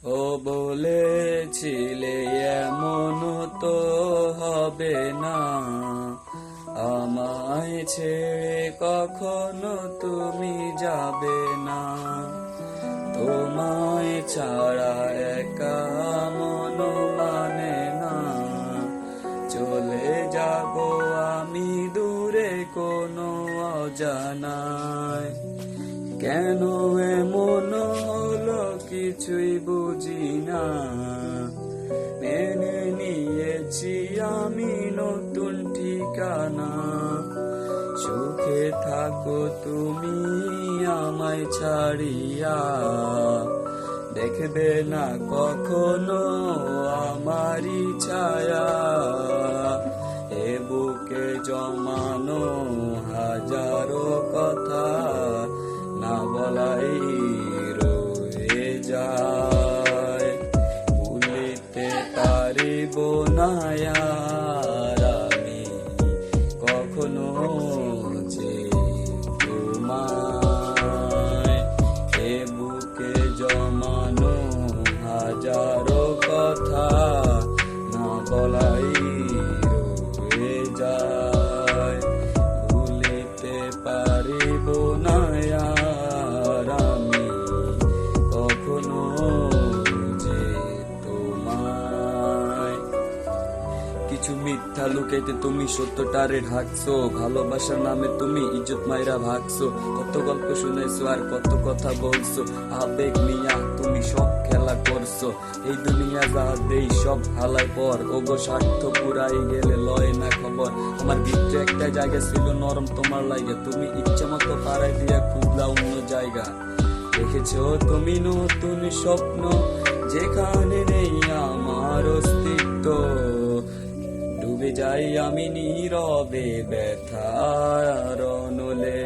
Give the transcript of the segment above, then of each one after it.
ও বলেছিলে এমন তো হবে না, আমায় ছেড়ে কখনো তুমি যাবে না। তোমায় ছাড়া একা মন মানে না, চলে যাব আমি দূরে কোনো অজানায়। কেন এমন হলো কিছুই বুঝি না, মেনে নিয়েছি আমি নতুন ঠিকানা। সুখে থাকো তুমি আমায় ছাড়িয়া, দেখবে না কখনো আমারই ছায়া। এ বুকে জমানো হাজারো কথা না বলাই রয়ে যায়, ভুলিতে পারিব না আর আমি কখনো যে তোমায়। এ বুকে জমানো হাজারো কথা না বলাই রয়ে যায়, ভুলিতে পারিব না আর আমি কখনো যে তোমায়। কিছু মিথ্যা লুকাইতে তুমি সত্যটারে ঢাকছো, ভালোবাসার নামে তুমি ইজ্জত মাইরা ভাগছো। কত গল্প শুনেছো আর কত কথা বলছো, আবেগ নিয়া তুমি সব খেলা করছো। এই দুনিয়া যা দেই সব হালাই পর, ওগো স্বার্থ পুরাই গেলে লয় না খবর। আমার ভিতরে একটা জায়গা ছিল নরম তোমার লাগে, তুমি ইচ্ছা মতো পাড়াই দিয়া খুঁজলা অন্য জায়গা। দেখেছো তুমি নতুন স্বপ্ন যেখানে নেই আমার অস্তিত্ব, ডুবে যাই আমি নীরবে ব্যথার নলে।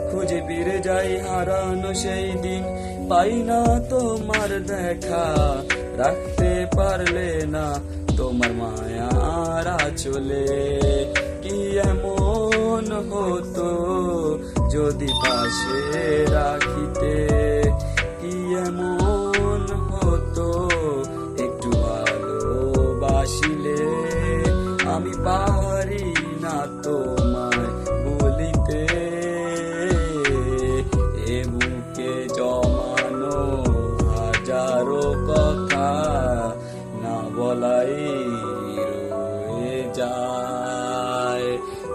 খুঁজে ফিরে যাই হারানো সেই দিন, পাই না তোমার দেখা। রাখতে পারলে না তোমার মায়ার আঁচলে, কি এমন হতো যদি পাশে রাখিতে। কি এমন হতো একটু ভালোবাসিলে, আমি পারি না তোমায় বলিতে। এ বুকে জমানো হাজারো কথা না বলাই রয়ে যায়,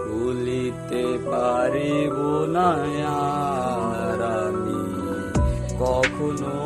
ভুলিতে পারিব না আর আমি কখনো